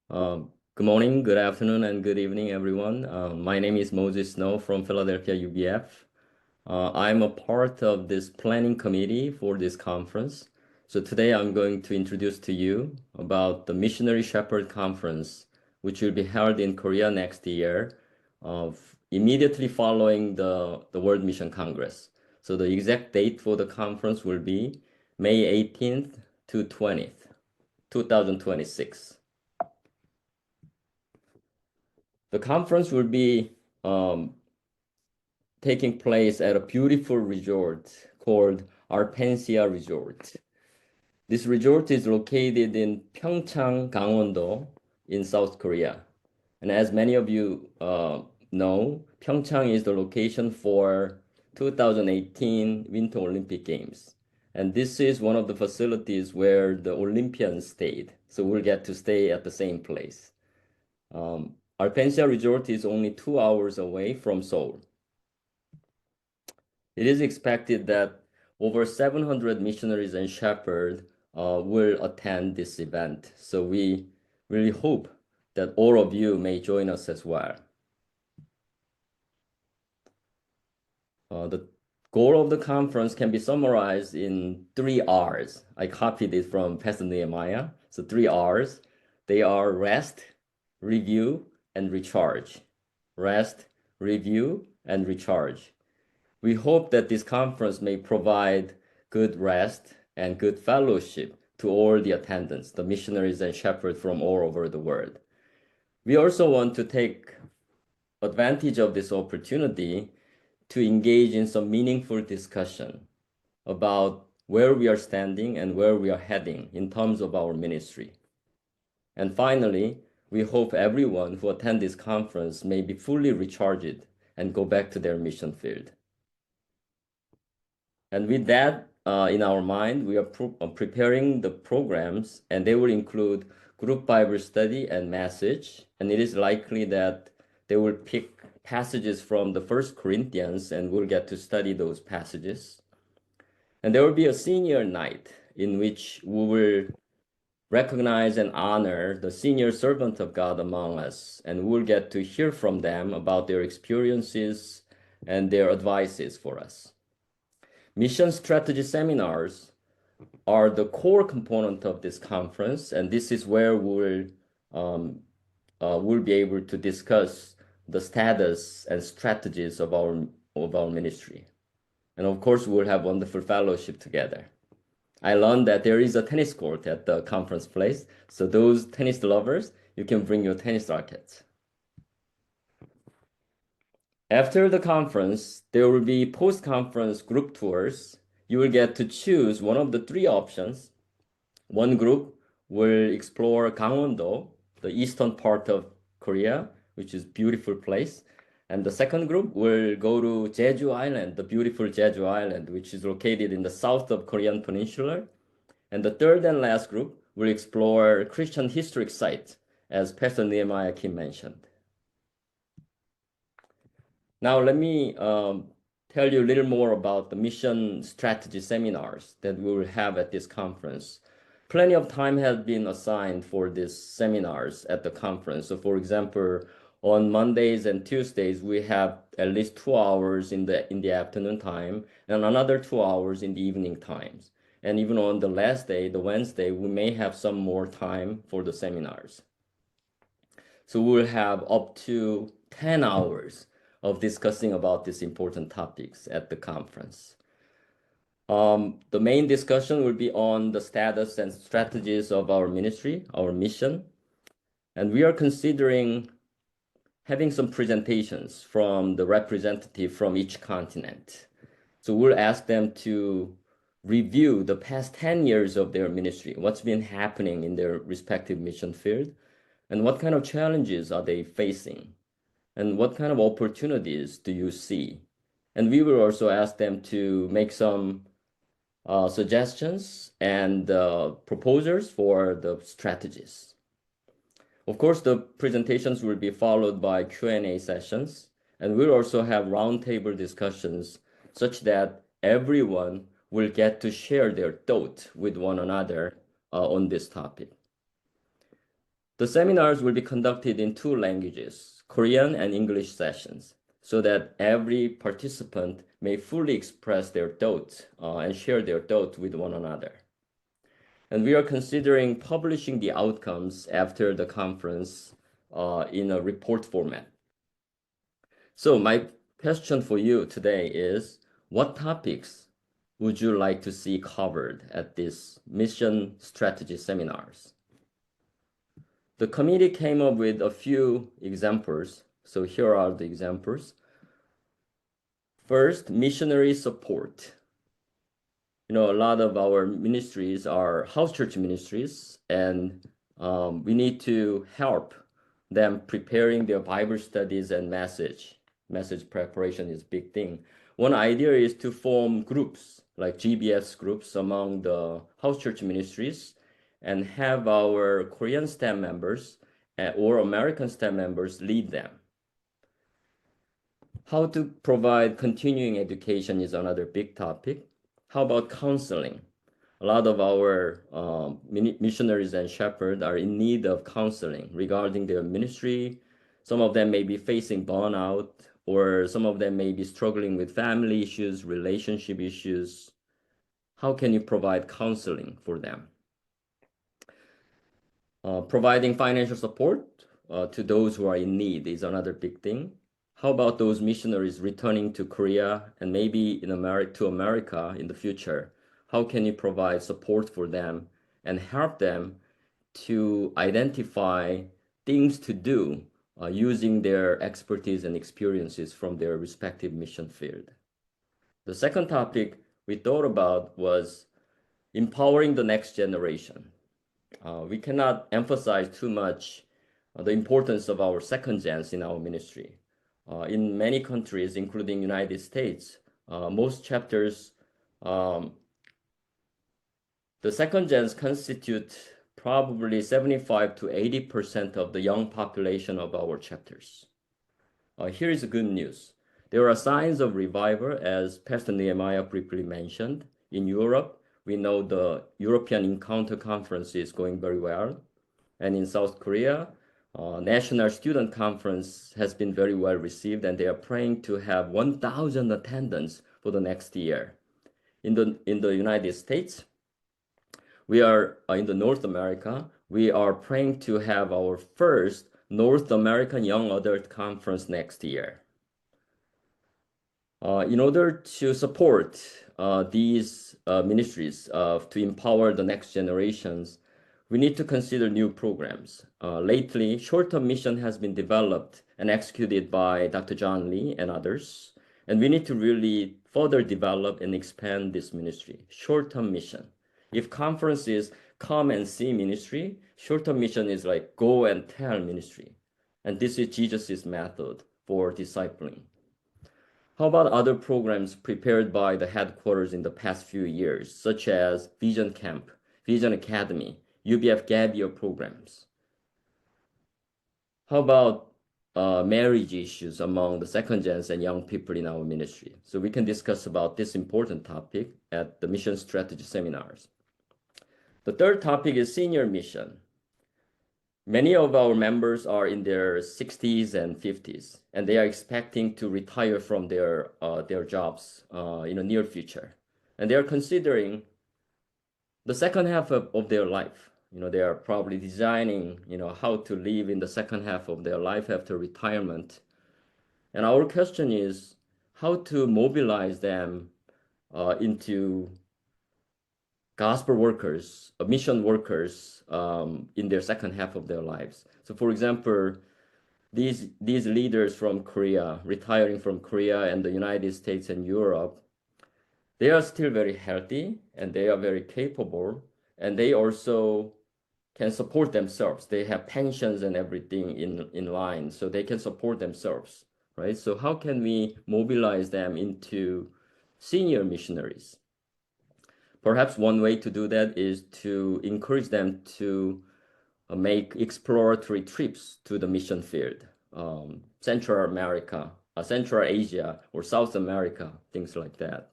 Good morning, good afternoon, and good evening, everyone. My name is Moses Snow from Philadelphia UBF. I'm a part of this planning committee for this conference. So today I'm going to introduce to you about the Missionary Shepherd Conference, which will be held in Korea next year, immediately following the World Mission Congress. So the exact date for the conference will be May 18th to 20th, 2026. The conference will be um, taking place at a beautiful resort called Arpensia Resort. This resort is located in Pyeongchang, Gangwon-do in South Korea. And as many of you know, Pyeongchang is the location for 2018 Winter Olympic Games. And this is one of the facilities where the Olympians stayed. So we'll get to stay at the same place. Arpensia Resort is only 2 hours away from Seoul. It is expected that over 700 missionaries and shepherds will attend this event. So we really hope that all of you may join us as well. The goal of the conference can be summarized in 3 R's. I copied it from Pastor Nehemiah. So 3 R's. They are rest, review, and recharge. Rest, review, and recharge. We hope that this conference may provide good rest and good fellowship to all the attendants, the missionaries and shepherds from all over the world. We also want to take advantage of this opportunity to engage in some meaningful discussion about where we are standing and where we are heading in terms of our ministry. And finally, we hope everyone who attend this conference may be fully recharged and go back to their mission field. And with that in our mind, we are preparing the programs, and they will include group Bible study and message. And it is likely that they will pick passages from the First Corinthians, and we'll get to study those passages. And there will be a senior night in which we will recognize and honor the senior servant of God among us, and we'll get to hear from them about their experiences and their advices for us. Mission strategy seminars are the core component of this conference, and this is where we'll be able to discuss the status and strategies of our ministry. And of course, we'll have wonderful fellowship together. I learned that there is a tennis court at the conference place, so those tennis lovers, you can bring your tennis rackets. After the conference, there will be post-conference group tours. You will get to choose one of the 3 options. One group will explore Gangwon-do, the eastern part of Korea, which is a beautiful place. And the second group will go to Jeju Island, the beautiful Jeju Island, which is located in the south of Korean Peninsula. And the third and last group will explore Christian historic sites, as Pastor Nehemiah Kim mentioned. Now, let me tell you a little more about the mission strategy seminars that we will have at this conference. Plenty of time has been assigned for these seminars at the conference. So, for example, on Mondays and Tuesdays, we have at least 2 hours in the afternoon time and another 2 hours in the evening times. And even on the last day, the Wednesday, we may have some more time for the seminars. So we'll have up to 10 hours of discussing about these important topics at the conference. The main discussion will be on the status and strategies of our ministry, our mission. And we are considering having some presentations from the representative from each continent. So we'll ask them to review the past 10 years of their ministry, what's been happening in their respective mission field, and what kind of challenges are they facing, and what kind of opportunities do you see? And we will also ask them to make some suggestions and proposals for the strategies. Of course, the presentations will be followed by Q&A sessions, and we'll also have roundtable discussions such that everyone will get to share their thoughts with one another on this topic. The seminars will be conducted in two languages, Korean and English sessions, so that every participant may fully express their thoughts and share their thoughts with one another. And we are considering publishing the outcomes after the conference in a report format. So my question for you today is, what topics would you like to see covered at this mission strategy seminars? The committee came up with a few examples. So here are the examples. First, missionary support. A lot of our ministries are house church ministries, and we need to help them preparing their Bible studies and message. Message preparation is a big thing. One idea is to form groups, like GBS groups among the house church ministries, and have our Korean staff members or American staff members lead them. How to provide continuing education is another big topic. How about counseling? A lot of our missionaries and shepherds are in need of counseling regarding their ministry. Some of them may be facing burnout, or some of them may be struggling with family issues, relationship issues. How can you provide counseling for them? Providing financial support to those who are in need is another big thing. How about those missionaries returning to Korea and maybe to America in the future? How can you provide support for them and help them to identify things to do using their expertise and experiences from their respective mission field? The second topic we thought about was empowering the next generation. We cannot emphasize too much the importance of our second gens in our ministry. In many countries, including United States, most chapters, the second gens constitute probably 75 to 80% of the young population of our chapters. Here is the good news. There are signs of revival, as Pastor Nehemiah briefly mentioned. In Europe, we know the European Encounter Conference is going very well. And in South Korea, National Student Conference has been very well received, and they are praying to have 1,000 attendance for the next year. In the United States, we are in the North America, we are praying to have our first North American Young Adult Conference next year. In order to support these ministries to empower the next generations, we need to consider new programs. Lately, short-term mission has been developed and executed by Dr. John Lee and others, and we need to really further develop and expand this ministry. Short-term mission. If conferences come and see ministry, short-term mission is like go and tell ministry. And this is Jesus' method for discipling. How about other programs prepared by the headquarters in the past few years, such as Vision Camp, Vision Academy, UBF Gap-year programs? How about marriage issues among the second gens and young people in our ministry? So we can discuss about this important topic at the mission strategy seminars. The third topic is senior mission. Many of our members are in their 60s and 50s, and they are expecting to retire from their jobs in the near future. And they are considering the second half of their life. They are probably designing, how to live in the second half of their life after retirement. And our question is how to mobilize them into gospel workers, mission workers in their second half of their lives. So for example, these leaders from Korea, retiring from Korea and the United States and Europe, they are still very healthy and they are very capable, and they also can support themselves. They have pensions and everything in line, so they can support themselves, right? So how can we mobilize them into senior missionaries? Perhaps one way to do that is to encourage them to make exploratory trips to the mission field, Central America, Central Asia, or South America, things like that.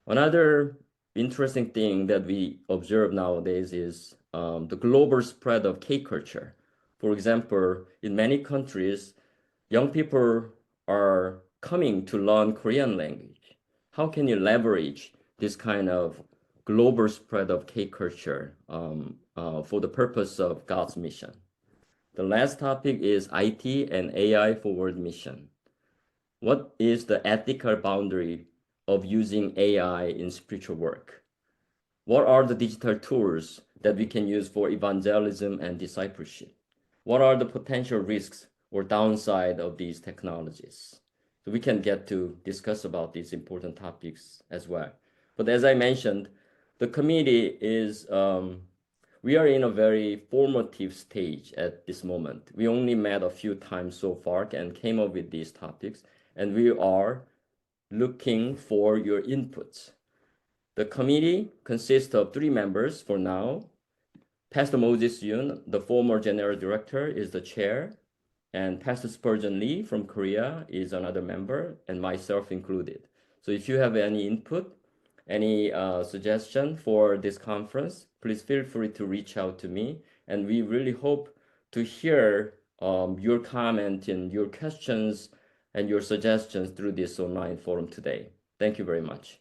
Another interesting thing that we observe nowadays is the global spread of K-culture. For example, in many countries, young people are coming to learn Korean language. How can you leverage this kind of global spread of K-culture for the purpose of God's mission? The last topic is IT and AI forward mission. What is the ethical boundary of using AI in spiritual work? What are the digital tools that we can use for evangelism and discipleship? What are the potential risks or downside of these technologies? So we can get to discuss about these important topics as well. But as I mentioned, the committee is, we are in a very formative stage at this moment. We only met a few times so far and came up with these topics, and we are looking for your inputs. The committee consists of 3 members for now. Pastor Moses Yoon, the former general director, is the chair, and Pastor Spurgeon Lee from Korea is another member, and myself included. So if you have any input, any suggestion for this conference, please feel free to reach out to me, and we really hope to hear your comment and your questions and your suggestions through this online forum today. Thank you very much.